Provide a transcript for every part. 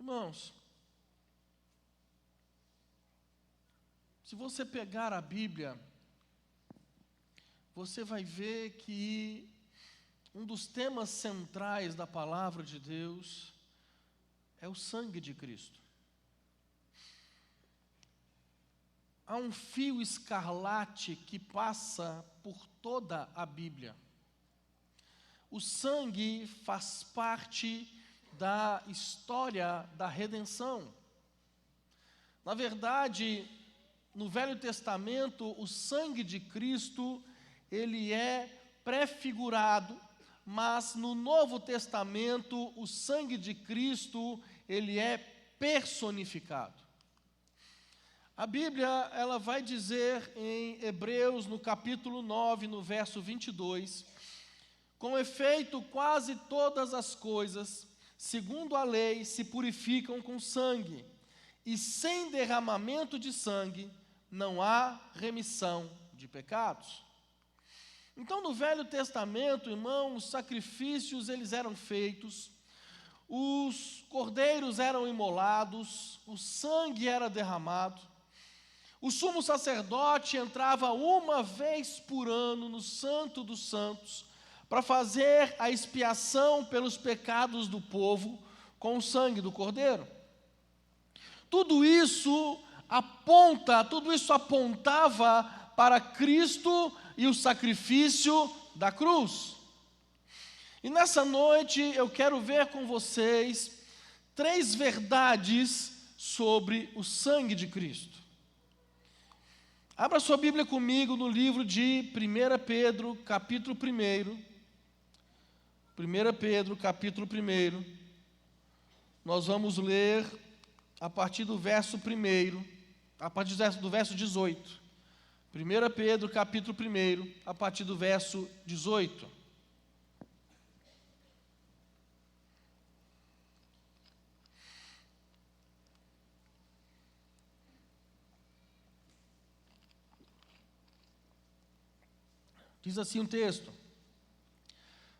Irmãos, se você pegar a Bíblia, você vai ver que um dos temas centrais da palavra de Deus é o sangue de Cristo. Há um fio escarlate que passa por toda a Bíblia. O sangue faz parte da história da redenção. Na verdade, no Velho Testamento, o sangue de Cristo, ele é prefigurado, mas no Novo Testamento, o sangue de Cristo, ele é personificado. A Bíblia, ela vai dizer em Hebreus, no capítulo 9, no verso 22, com efeito, quase todas as coisas, segundo a lei, se purificam com sangue, e sem derramamento de sangue não há remissão de pecados. Então, no Velho Testamento, irmãos, os sacrifícios eles eram feitos, os cordeiros eram imolados, o sangue era derramado. O sumo sacerdote entrava uma vez por ano no Santo dos Santos para fazer a expiação pelos pecados do povo com o sangue do cordeiro. Tudo isso apontava para Cristo e o sacrifício da cruz. E nessa noite eu quero ver com vocês 3 verdades sobre o sangue de Cristo. Abra sua Bíblia comigo no livro de 1 Pedro, capítulo 1. 1 Pedro, capítulo 1. Nós vamos ler a partir do verso 1, a partir do verso 18. 1 Pedro, capítulo 1, a partir do verso 18. Diz assim o texto: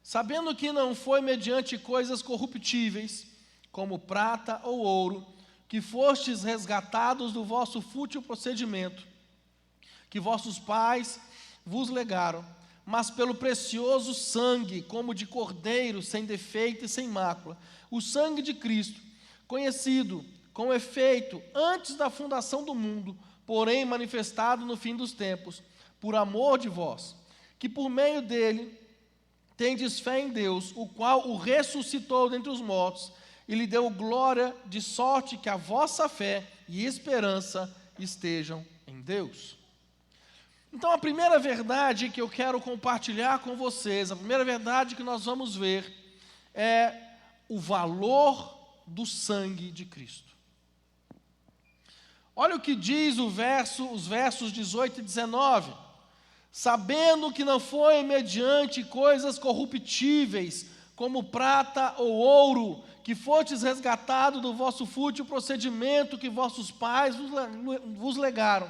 sabendo que não foi mediante coisas corruptíveis, como prata ou ouro, que fostes resgatados do vosso fútil procedimento, que vossos pais vos legaram, mas pelo precioso sangue, como de cordeiro, sem defeito e sem mácula, o sangue de Cristo, conhecido com efeito antes da fundação do mundo, porém manifestado no fim dos tempos, por amor de vós, que por meio dele tendes fé em Deus, o qual o ressuscitou dentre os mortos e lhe deu glória, de sorte que a vossa fé e esperança estejam em Deus. Então, a primeira verdade que eu quero compartilhar com vocês, a primeira verdade que nós vamos ver é o valor do sangue de Cristo. Olha o que diz os versos 18 e 19. Sabendo que não foi mediante coisas corruptíveis, como prata ou ouro, que fostes resgatados do vosso fútil procedimento que vossos pais vos legaram,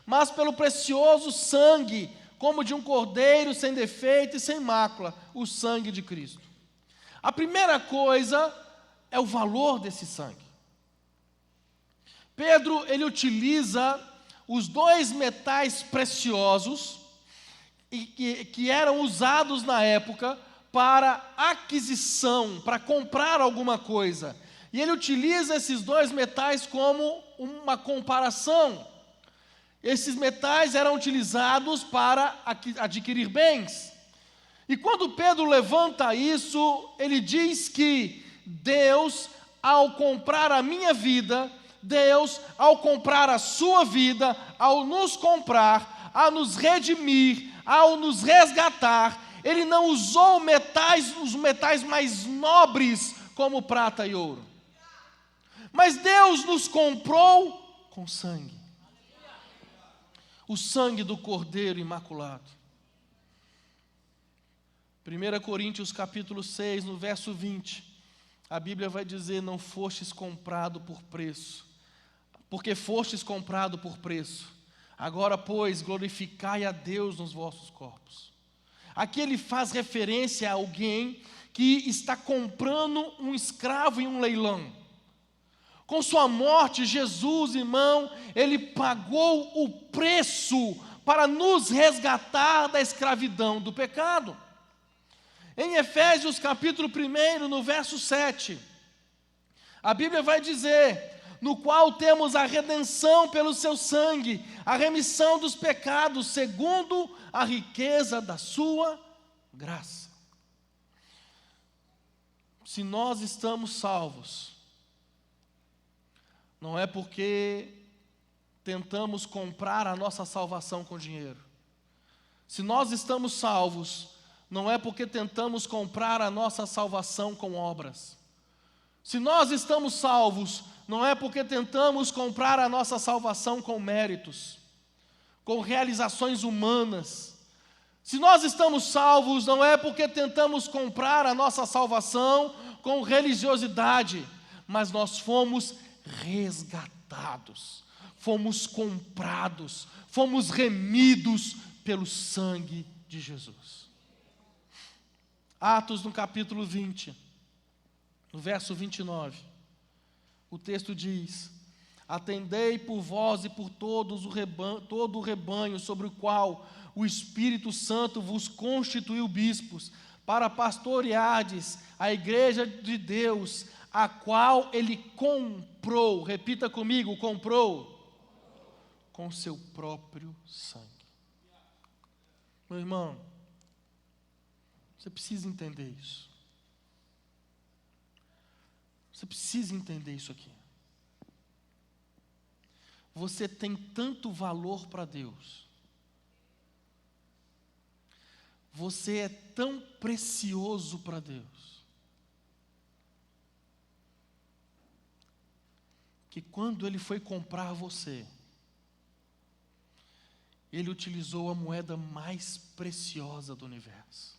mas pelo precioso sangue, como de um cordeiro sem defeito e sem mácula, o sangue de Cristo. A primeira coisa é o valor desse sangue. Pedro, ele utiliza os 2 metais preciosos que eram usados na época para aquisição, para comprar alguma coisa. E ele utiliza esses 2 metais como uma comparação. Esses metais eram utilizados para adquirir bens. E quando Pedro levanta isso, ele diz que Deus, ao comprar a minha vida, Deus, ao comprar a sua vida, ao nos comprar, a nos redimir, ao nos resgatar, Ele não usou os metais mais nobres como prata e ouro. Mas Deus nos comprou com sangue. O sangue do Cordeiro Imaculado. 1 Coríntios capítulo 6, no verso 20, a Bíblia vai dizer: não fostes comprado por preço, porque fostes comprado por preço. Agora, pois, glorificai a Deus nos vossos corpos. Aqui ele faz referência a alguém que está comprando um escravo em um leilão. Com sua morte, Jesus, irmão, ele pagou o preço para nos resgatar da escravidão do pecado. Em Efésios capítulo 1, no verso 7, a Bíblia vai dizer: no qual temos a redenção pelo seu sangue, a remissão dos pecados, segundo a riqueza da sua graça. Se nós estamos salvos, não é porque tentamos comprar a nossa salvação com dinheiro. Se nós estamos salvos, não é porque tentamos comprar a nossa salvação com obras. Se nós estamos salvos, não é porque tentamos comprar a nossa salvação com méritos, com realizações humanas. Se nós estamos salvos, não é porque tentamos comprar a nossa salvação com religiosidade, mas nós fomos resgatados, fomos comprados, fomos remidos pelo sangue de Jesus. Atos no capítulo 20, no verso 29, o texto diz: atendei por vós e por todo o rebanho sobre o qual o Espírito Santo vos constituiu bispos, para pastoreardes a igreja de Deus, a qual ele comprou, repita comigo, comprou, com seu próprio sangue. Meu irmão, você precisa entender isso. Você precisa entender isso aqui. Você tem tanto valor para Deus. Você é tão precioso para Deus, que quando Ele foi comprar você, Ele utilizou a moeda mais preciosa do universo,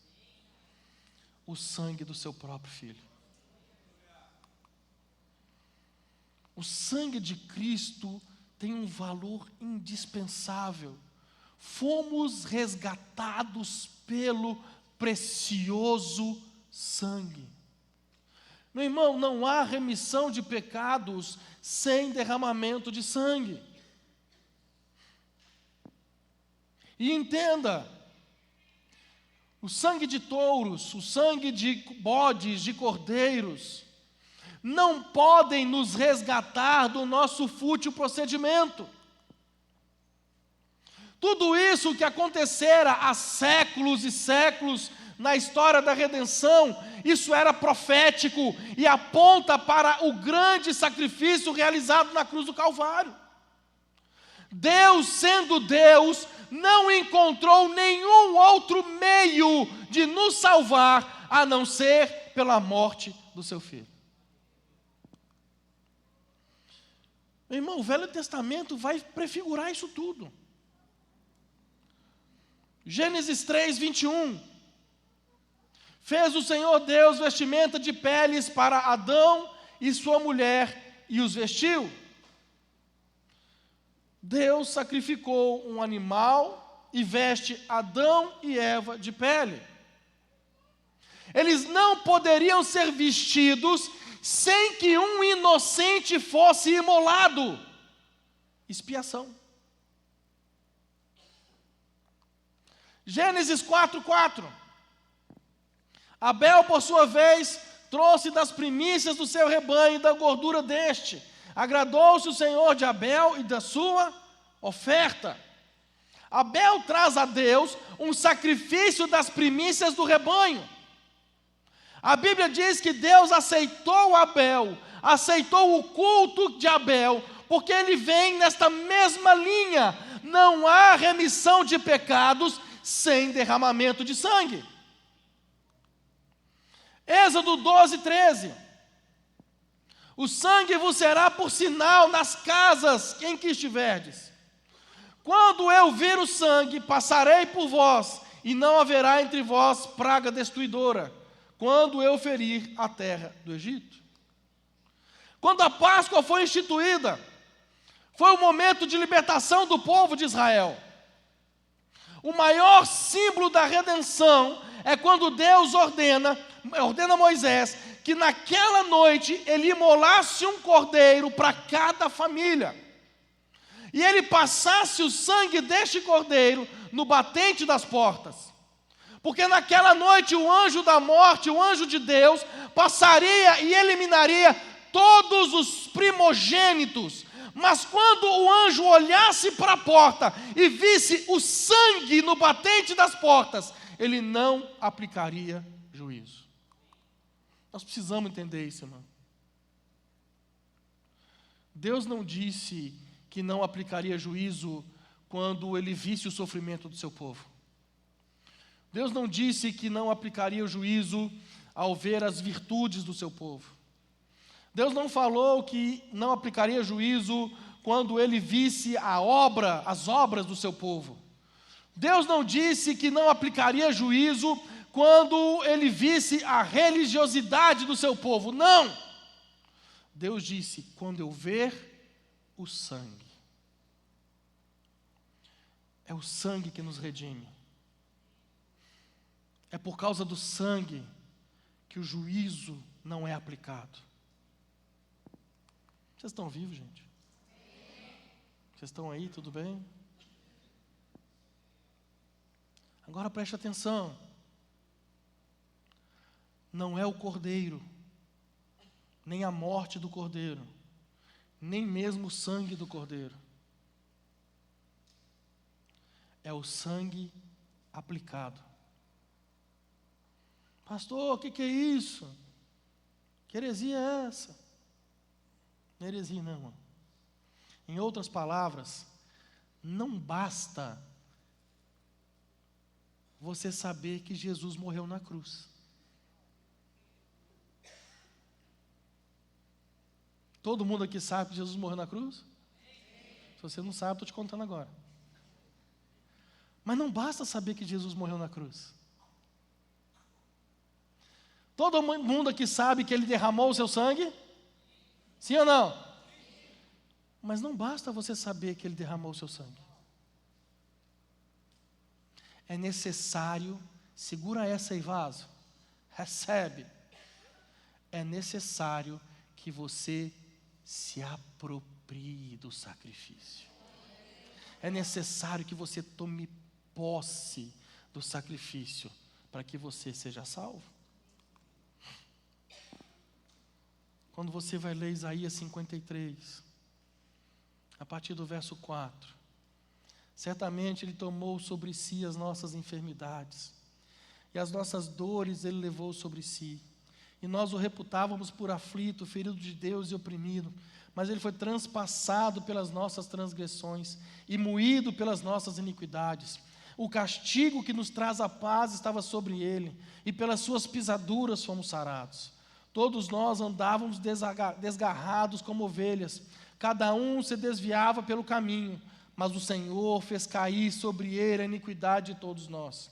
o sangue do seu próprio Filho. O sangue de Cristo tem um valor indispensável. Fomos resgatados pelo precioso sangue. Meu irmão, não há remissão de pecados sem derramamento de sangue. E entenda, o sangue de touros, o sangue de bodes, de cordeiros, não podem nos resgatar do nosso fútil procedimento. Tudo isso que acontecera há séculos e séculos na história da redenção, isso era profético e aponta para o grande sacrifício realizado na cruz do Calvário. Deus, sendo Deus, não encontrou nenhum outro meio de nos salvar a não ser pela morte do seu Filho. Meu irmão, o Velho Testamento vai prefigurar isso tudo. Gênesis 3, 21. Fez o Senhor Deus vestimenta de peles para Adão e sua mulher e os vestiu. Deus sacrificou um animal e veste Adão e Eva de pele. Eles não poderiam ser vestidos sem que um inocente fosse imolado. Expiação. Gênesis 4:4. Abel, por sua vez, trouxe das primícias do seu rebanho e da gordura deste. Agradou-se o Senhor de Abel e da sua oferta. Abel traz a Deus um sacrifício das primícias do rebanho. A Bíblia diz que Deus aceitou Abel, aceitou o culto de Abel, porque ele vem nesta mesma linha. Não há remissão de pecados sem derramamento de sangue. Êxodo 12, 13. O sangue vos será por sinal nas casas em que estiverdes. Quando eu vir o sangue, passarei por vós, e não haverá entre vós praga destruidora, quando eu ferir a terra do Egito. Quando a Páscoa foi instituída, foi o momento de libertação do povo de Israel. O maior símbolo da redenção é quando Deus ordena Moisés que naquela noite ele imolasse um cordeiro para cada família, e ele passasse o sangue deste cordeiro no batente das portas, porque naquela noite o anjo da morte, o anjo de Deus, passaria e eliminaria todos os primogênitos. Mas quando o anjo olhasse para a porta e visse o sangue no batente das portas, ele não aplicaria juízo. Nós precisamos entender isso, irmão. Deus não disse que não aplicaria juízo quando ele visse o sofrimento do seu povo. Deus não disse que não aplicaria o juízo ao ver as virtudes do seu povo. Deus não falou que não aplicaria juízo quando ele visse as obras do seu povo. Deus não disse que não aplicaria juízo quando ele visse a religiosidade do seu povo. Não! Deus disse, quando eu ver o sangue. É o sangue que nos redime. É por causa do sangue que o juízo não é aplicado. Vocês estão vivos, gente? Vocês estão aí, tudo bem? Agora preste atenção. Não é o cordeiro, nem a morte do cordeiro, nem mesmo o sangue do cordeiro. É o sangue aplicado. Pastor, o que é isso? Que heresia é essa? Não é heresia não, irmão. Em outras palavras, não basta você saber que Jesus morreu na cruz. Todo mundo aqui sabe que Jesus morreu na cruz? Se você não sabe, estou te contando agora. Mas não basta saber que Jesus morreu na cruz. Todo mundo aqui sabe que Ele derramou o seu sangue? Sim ou não? Mas não basta você saber que Ele derramou o seu sangue. É necessário, segura essa aí, vaso, recebe. É necessário que você se aproprie do sacrifício. É necessário que você tome posse do sacrifício para que você seja salvo. Quando você vai ler Isaías 53, a partir do verso 4, certamente Ele tomou sobre si as nossas enfermidades, e as nossas dores Ele levou sobre si. E nós o reputávamos por aflito, ferido de Deus e oprimido, mas Ele foi transpassado pelas nossas transgressões e moído pelas nossas iniquidades. O castigo que nos traz a paz estava sobre Ele, e pelas suas pisaduras fomos sarados. Todos nós andávamos desgarrados como ovelhas, cada um se desviava pelo caminho, mas o Senhor fez cair sobre Ele a iniquidade de todos nós.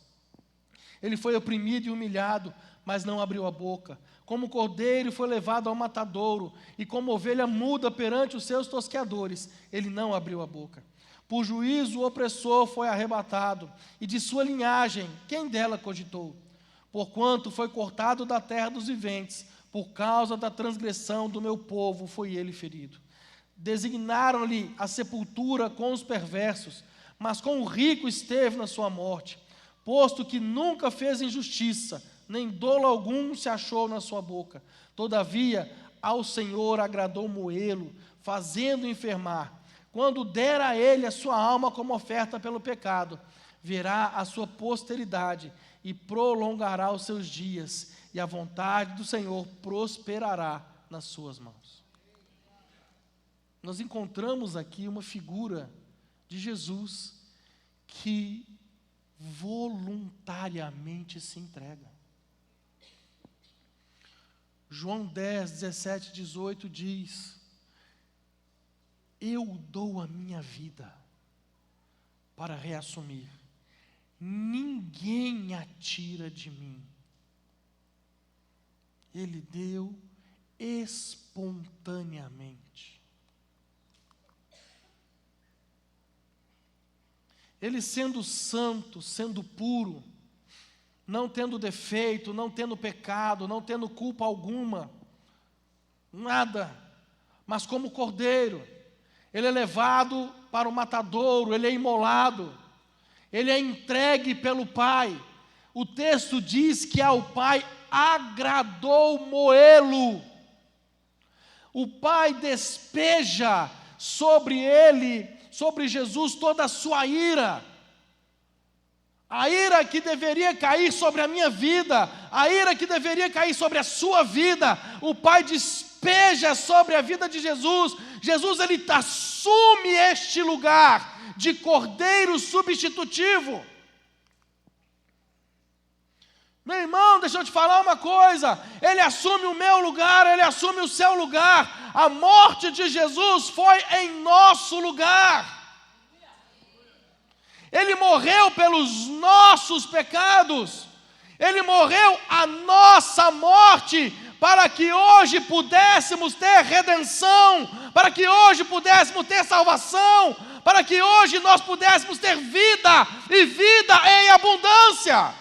Ele foi oprimido e humilhado, mas não abriu a boca. Como cordeiro foi levado ao matadouro, e como ovelha muda perante os seus tosqueadores, ele não abriu a boca. Por juízo o opressor foi arrebatado, e de sua linhagem, quem dela cogitou? Porquanto foi cortado da terra dos viventes, por causa da transgressão do meu povo foi ele ferido. Designaram-lhe a sepultura com os perversos, mas com o rico esteve na sua morte, posto que nunca fez injustiça, nem dolo algum se achou na sua boca. Todavia, ao Senhor agradou moê-lo, fazendo enfermar. Quando der a ele a sua alma como oferta pelo pecado, verá a sua posteridade e prolongará os seus dias, e a vontade do Senhor prosperará nas suas mãos. Nós encontramos aqui uma figura de Jesus que voluntariamente se entrega. João 10, 17, 18 diz: eu dou a minha vida para reassumir, ninguém a tira de mim. Ele deu espontaneamente. Ele sendo santo, sendo puro, não tendo defeito, não tendo pecado, não tendo culpa alguma, nada, mas como cordeiro, ele é levado para o matadouro, ele é imolado, ele é entregue pelo Pai. O texto diz que ao Pai agradou moê-lo. O Pai despeja sobre ele, sobre Jesus, toda a sua ira. A ira que deveria cair sobre a minha vida, a ira que deveria cair sobre a sua vida, o Pai despeja sobre a vida de Jesus. Jesus, ele assume este lugar de cordeiro substitutivo. Meu irmão, deixa eu te falar uma coisa, ele assume o meu lugar, ele assume o seu lugar. A morte de Jesus foi em nosso lugar. Ele morreu pelos nossos pecados, ele morreu a nossa morte, para que hoje pudéssemos ter redenção, para que hoje pudéssemos ter salvação, para que hoje nós pudéssemos ter vida, e vida em abundância.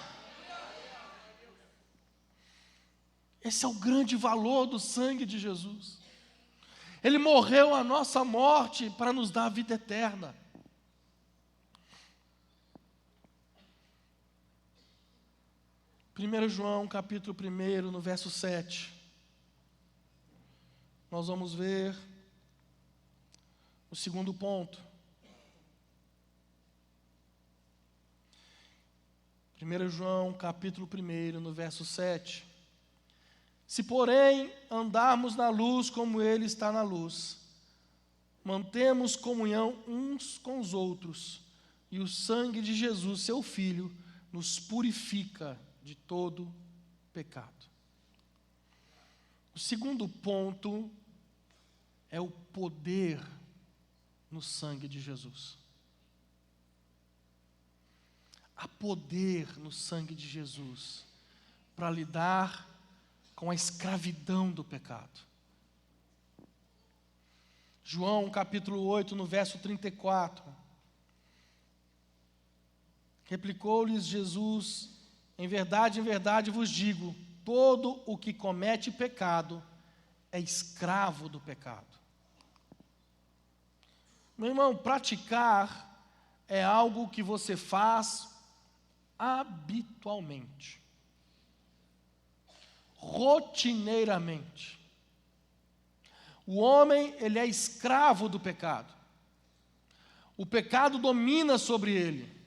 Esse é o grande valor do sangue de Jesus. Ele morreu a nossa morte para nos dar a vida eterna. João capítulo 1, no verso 7. Nós vamos ver o segundo ponto. 1 João capítulo 1, no verso 7. Se, porém, andarmos na luz como Ele está na luz, mantemos comunhão uns com os outros, e o sangue de Jesus, seu Filho, nos purifica de todo pecado. O segundo ponto é o poder no sangue de Jesus. Há poder no sangue de Jesus para lidar com a escravidão do pecado. João capítulo 8, no verso 34. Replicou-lhes Jesus: em verdade vos digo, todo o que comete pecado é escravo do pecado. Meu irmão, praticar é algo que você faz habitualmente, rotineiramente. O homem, ele é escravo do pecado. O pecado domina sobre ele,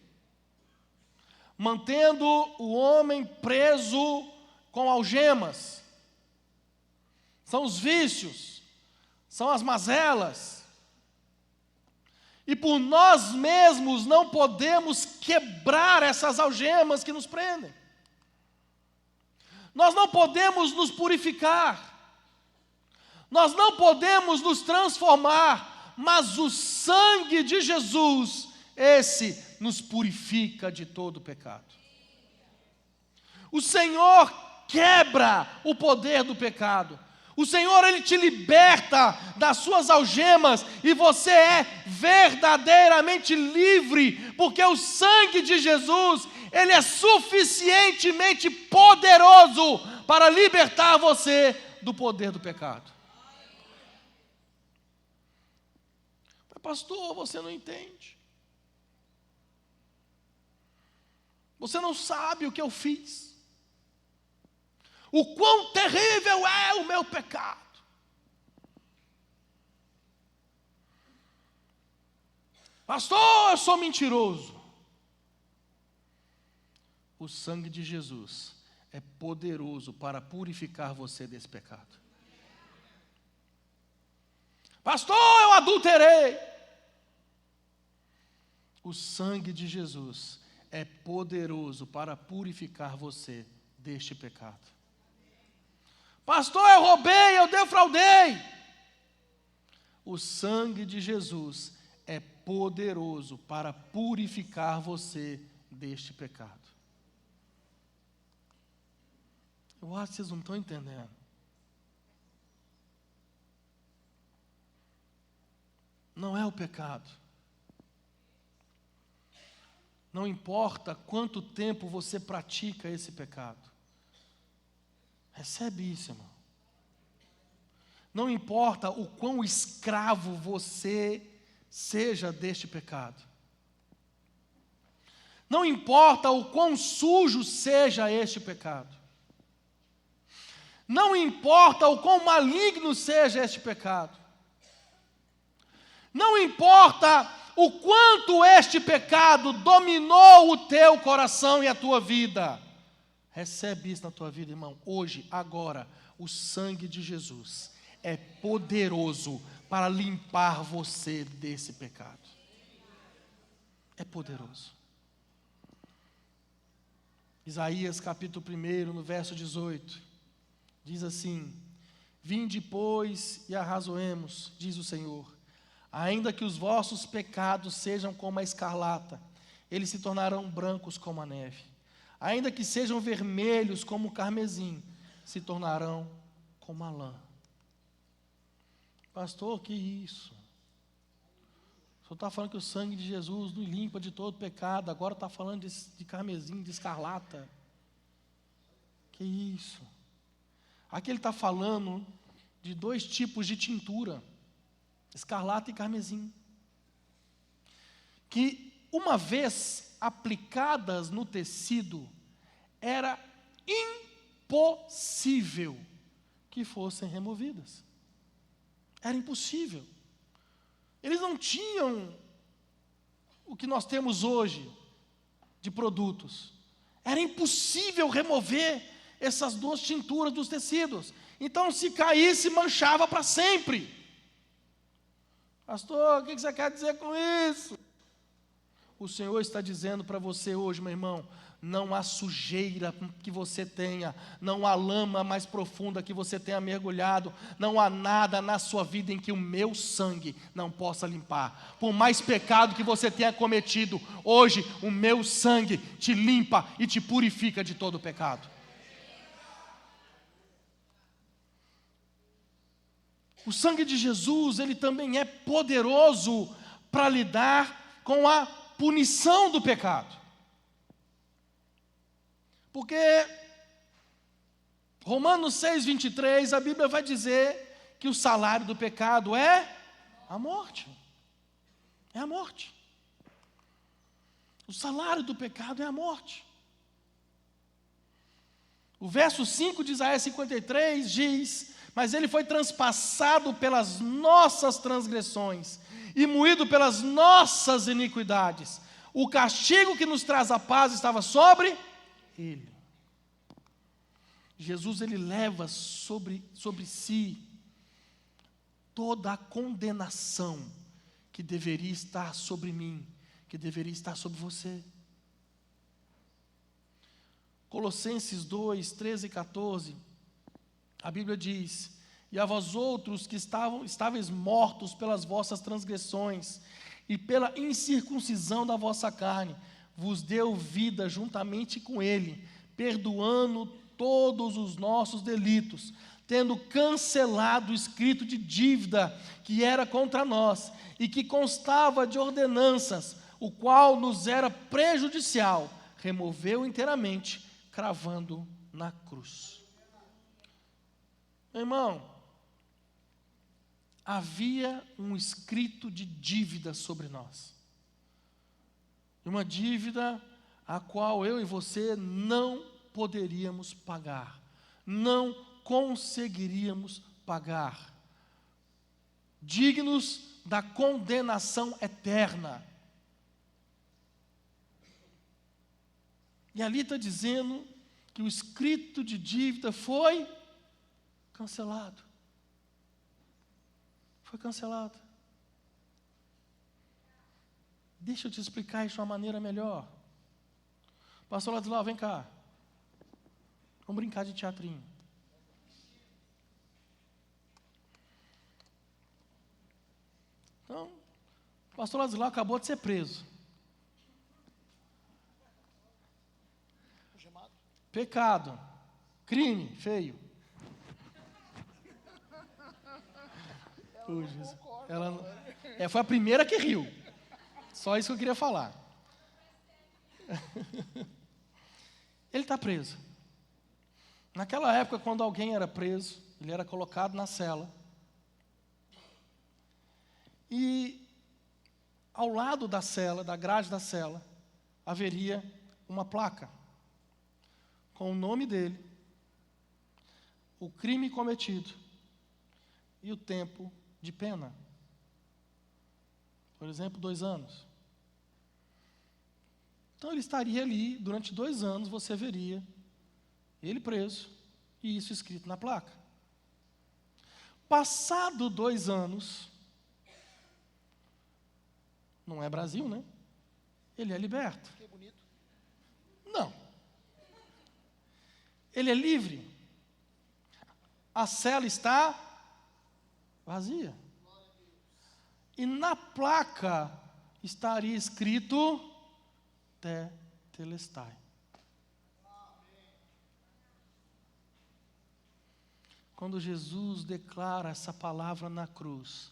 mantendo o homem preso com algemas. São os vícios, são as mazelas. E por nós mesmos não podemos quebrar essas algemas que nos prendem. Nós não podemos nos purificar. Nós não podemos nos transformar, mas o sangue de Jesus, esse nos purifica de todo pecado. O Senhor quebra o poder do pecado. O Senhor, Ele te liberta das suas algemas e você é verdadeiramente livre, porque o sangue de Jesus, Ele é suficientemente poderoso para libertar você do poder do pecado. Mas, pastor, você não entende. Você não sabe o que eu fiz. O quão terrível é o meu pecado. Pastor, eu sou mentiroso. O sangue de Jesus é poderoso para purificar você desse pecado. Pastor, eu adulterei. O sangue de Jesus é poderoso para purificar você deste pecado. Pastor, eu roubei, eu defraudei. O sangue de Jesus é poderoso para purificar você deste pecado. Eu acho que vocês não estão entendendo. Não é o pecado. Não importa quanto tempo você pratica esse pecado. Recebe isso, irmão. Não importa o quão escravo você seja deste pecado. Não importa o quão sujo seja este pecado. Não importa o quão maligno seja este pecado. Não importa o quanto este pecado dominou o teu coração e a tua vida. Recebe isso na tua vida, irmão. Hoje, agora, o sangue de Jesus é poderoso para limpar você desse pecado. É poderoso. Isaías capítulo 1, no verso 18, diz assim: Vinde, pois, e arrazoemos, diz o Senhor. Ainda que os vossos pecados sejam como a escarlata, eles se tornarão brancos como a neve. Ainda que sejam vermelhos como o carmesim, se tornarão como a lã. Pastor, que isso? O senhor está falando que o sangue de Jesus nos limpa de todo pecado, agora está falando de carmesim, de escarlata. Que isso? Aqui ele está falando de 2 tipos de tintura, escarlata e carmesim, que uma vez aplicadas no tecido, era impossível que fossem removidas. Era impossível. Eles não tinham o que nós temos hoje de produtos. Era impossível remover essas 2 tinturas dos tecidos. Então, se caísse, manchava para sempre. Pastor, o que você quer dizer com isso? O Senhor está dizendo para você hoje, meu irmão, não há sujeira que você tenha, não há lama mais profunda que você tenha mergulhado, não há nada na sua vida em que o meu sangue não possa limpar. Por mais pecado que você tenha cometido, hoje o meu sangue te limpa e te purifica de todo pecado. O sangue de Jesus, ele também é poderoso para lidar com a punição do pecado. Porque Romanos 6:23, a Bíblia vai dizer que o salário do pecado é a morte. É a morte. O salário do pecado é a morte. O verso 5 de Isaías 53 diz: Mas ele foi transpassado pelas nossas transgressões e moído pelas nossas iniquidades. O castigo que nos traz a paz estava sobre ele. Jesus, ele leva sobre si toda a condenação que deveria estar sobre mim, que deveria estar sobre você. Colossenses 2, 13 e 14, a Bíblia diz: E a vós outros que estáveis mortos pelas vossas transgressões e pela incircuncisão da vossa carne, vos deu vida juntamente com ele, perdoando todos os nossos delitos, tendo cancelado o escrito de dívida que era contra nós e que constava de ordenanças, o qual nos era prejudicial, removeu inteiramente, cravando na cruz. Meu irmão, havia um escrito de dívida sobre nós. Uma dívida a qual eu e você não poderíamos pagar, não conseguiríamos pagar, dignos da condenação eterna. E ali está dizendo que o escrito de dívida foi cancelado. Foi cancelado. Deixa eu te explicar isso de uma maneira melhor. Pastor Ladislau, vem cá. Vamos brincar de teatrinho. Então, o pastor Ladislau acabou de ser preso. Pecado. Crime, feio. Ela foi a primeira que riu. Só isso que eu queria falar. Ele está preso. Naquela época, quando alguém era preso, ele era colocado na cela. E ao lado da cela, da grade da cela, haveria uma placa com o nome dele, o crime cometido e o tempo de pena. Por exemplo, 2 anos. Então ele estaria ali, durante 2 anos você veria ele preso e isso escrito na placa. Passado 2 anos, não é Brasil, né? Ele é liberto. Que bonito. Não. Ele é livre. A cela está vazia. E na placa estaria escrito Tetelestai. Quando Jesus declara essa palavra na cruz,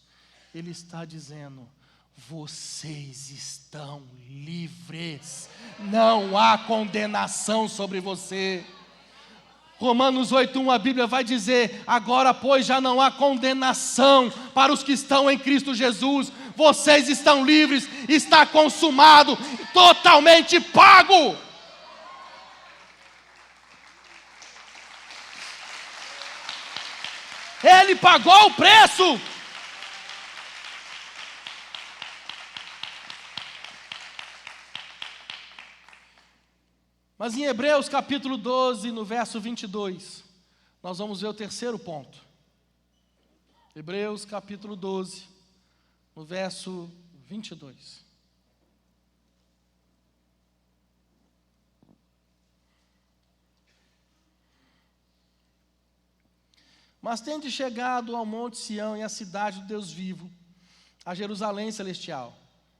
Ele está dizendo: vocês estão livres, não há condenação sobre você. Romanos 8:1, a Bíblia vai dizer: agora, pois, já não há condenação para os que estão em Cristo Jesus. Vocês estão livres, está consumado, totalmente pago. Ele pagou o preço. Mas em Hebreus capítulo 12, no verso 22, nós vamos ver o terceiro ponto. Hebreus capítulo 12, no verso 22. Mas tende chegado ao monte Sião e à cidade do Deus vivo, a Jerusalém celestial,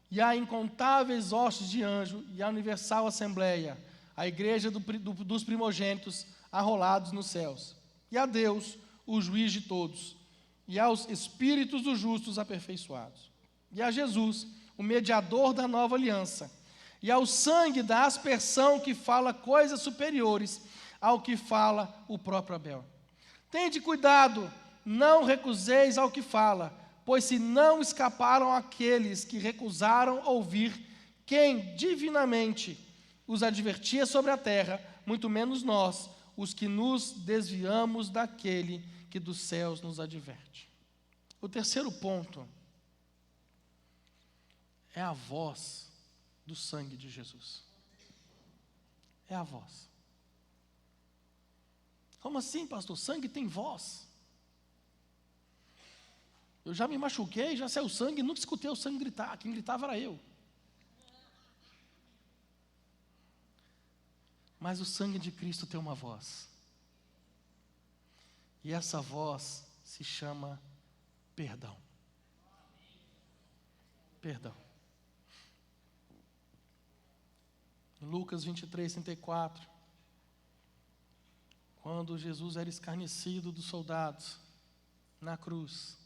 e a incontáveis hostes de anjo, e a universal assembleia, a igreja dos primogênitos arrolados nos céus, e a Deus, o juiz de todos, e aos espíritos dos justos aperfeiçoados, e a Jesus, o mediador da nova aliança, e ao sangue da aspersão que fala coisas superiores ao que fala o próprio Abel. Tende cuidado, não recuseis ao que fala, pois se não escaparam aqueles que recusaram ouvir quem divinamente os advertia sobre a terra, muito menos nós, os que nos desviamos daquele que dos céus nos adverte. O terceiro ponto é a voz do sangue de Jesus. É a voz. Como assim, pastor? Sangue tem voz? Eu já me machuquei, já saiu sangue, nunca escutei o sangue gritar. Quem gritava era eu. Mas o sangue de Cristo tem uma voz. E essa voz se chama perdão. Perdão. Em Lucas 23:34, quando Jesus era escarnecido dos soldados na cruz,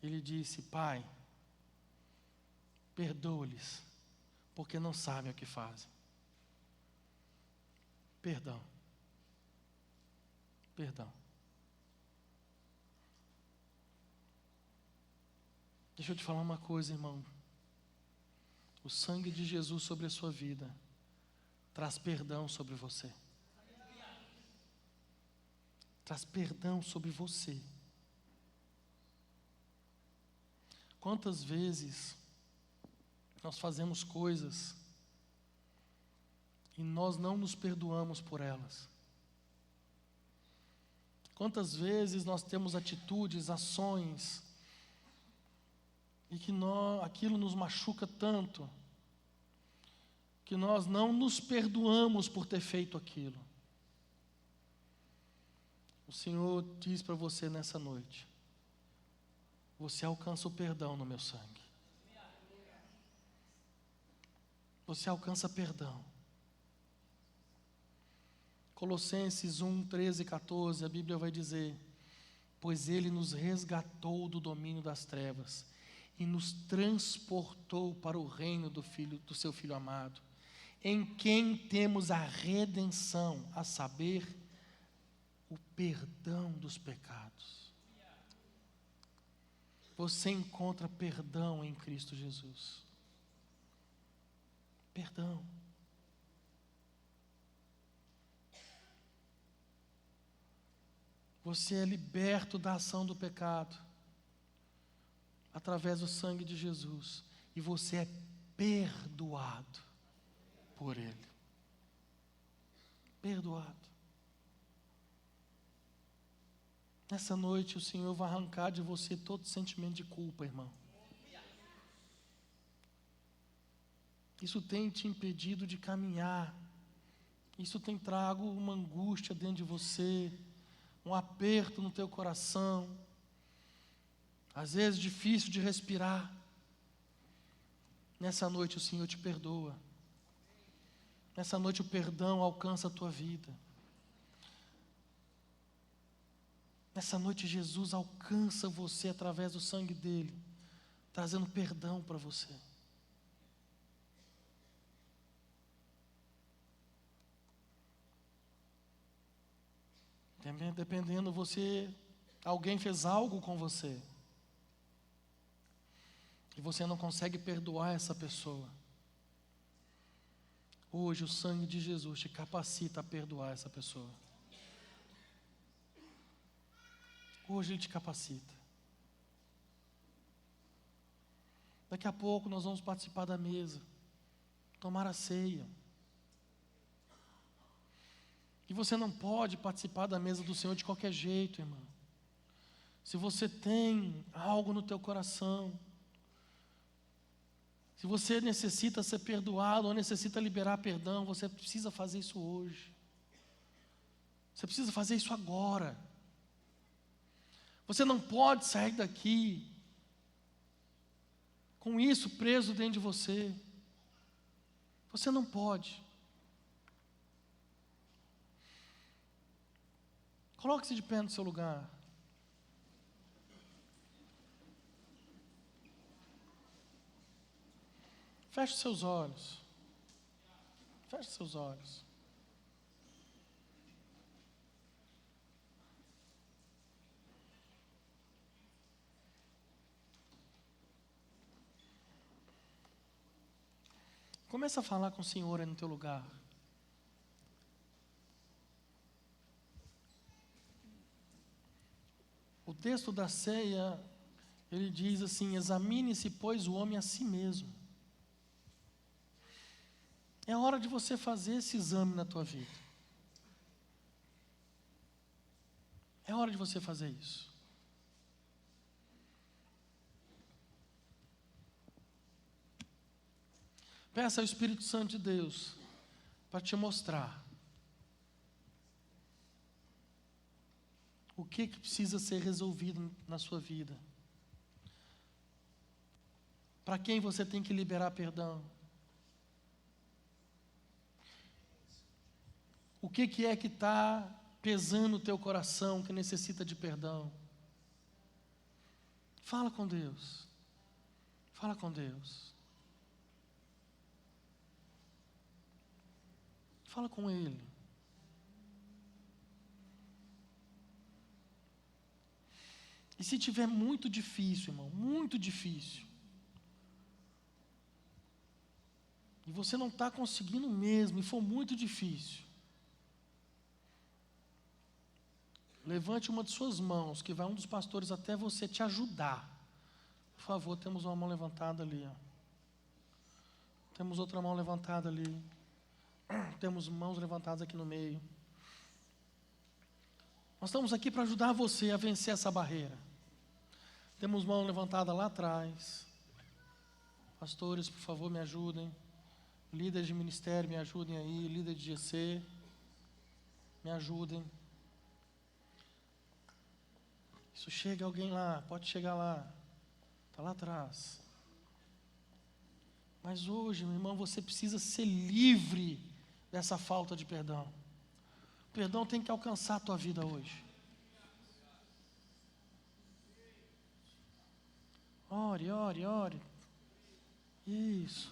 ele disse: Pai, perdoa-lhes, porque não sabem o que fazem. Perdão. Perdão. Deixa eu te falar uma coisa, irmão. O sangue de Jesus sobre a sua vida traz perdão sobre você. Traz perdão sobre você. Quantas vezes nós fazemos coisas e nós não nos perdoamos por elas? Quantas vezes nós temos atitudes, ações, e que aquilo nos machuca tanto, que nós não nos perdoamos por ter feito aquilo. O Senhor diz para você nessa noite: você alcança o perdão no meu sangue. Você alcança perdão. Colossenses 1, 13 e 14, a Bíblia vai dizer: pois Ele nos resgatou do domínio das trevas e nos transportou para o reino do seu Filho amado. em quem temos a redenção, a saber, o perdão dos pecados. Você encontra perdão em Cristo Jesus. Perdão. Você é liberto da ação do pecado através do sangue de Jesus. E você é perdoado por Ele. Perdoado. Nessa noite o Senhor vai arrancar de você todo sentimento de culpa, irmão. Isso tem te impedido de caminhar. Isso tem trago uma angústia dentro de você, um aperto no teu coração. Às vezes difícil de respirar. Nessa noite o Senhor te perdoa. Nessa noite o perdão alcança a tua vida. Nessa noite Jesus alcança você através do sangue dele, trazendo perdão para você. Dependendo alguém fez algo com você e você não consegue perdoar essa pessoa. Hoje o sangue de Jesus te capacita a perdoar essa pessoa. Hoje Ele te capacita. Daqui a pouco nós vamos participar da mesa, tomar a ceia. E você não pode participar da mesa do Senhor de qualquer jeito, irmão. Se você tem algo no teu coração, se você necessita ser perdoado ou necessita liberar perdão, você precisa fazer isso hoje. Você precisa fazer isso agora. Você não pode sair daqui com isso preso dentro de você. Você não pode. Coloque-se de pé no seu lugar. Feche seus olhos. Feche seus olhos. Começa a falar com o Senhor aí no teu lugar. O texto da ceia, ele diz assim: examine-se, pois, o homem a si mesmo. É hora de você fazer esse exame na tua vida. É hora de você fazer isso. Peça ao Espírito Santo de Deus para te mostrar o que precisa ser resolvido na sua vida. Para quem você tem que liberar perdão. O que é que está pesando no teu coração, que necessita de perdão? Fala com Deus. Fala com Deus. Fala com Ele. E se tiver muito difícil, irmão, muito difícil, e você não está conseguindo mesmo, e for muito difícil, levante uma de suas mãos, que vai um dos pastores até você te ajudar. Por favor, temos uma mão levantada ali. Ó. Temos outra mão levantada ali. Temos mãos levantadas aqui no meio. Nós estamos aqui para ajudar você a vencer essa barreira. Temos mão levantada lá atrás. Pastores, por favor, me ajudem. Líderes de ministério, me ajudem aí. Líder de GC, me ajudem. Isso chega alguém lá, pode chegar lá. Está lá atrás. Mas hoje, meu irmão, você precisa ser livre dessa falta de perdão. O perdão tem que alcançar a tua vida hoje. Ore, ore, ore. Isso.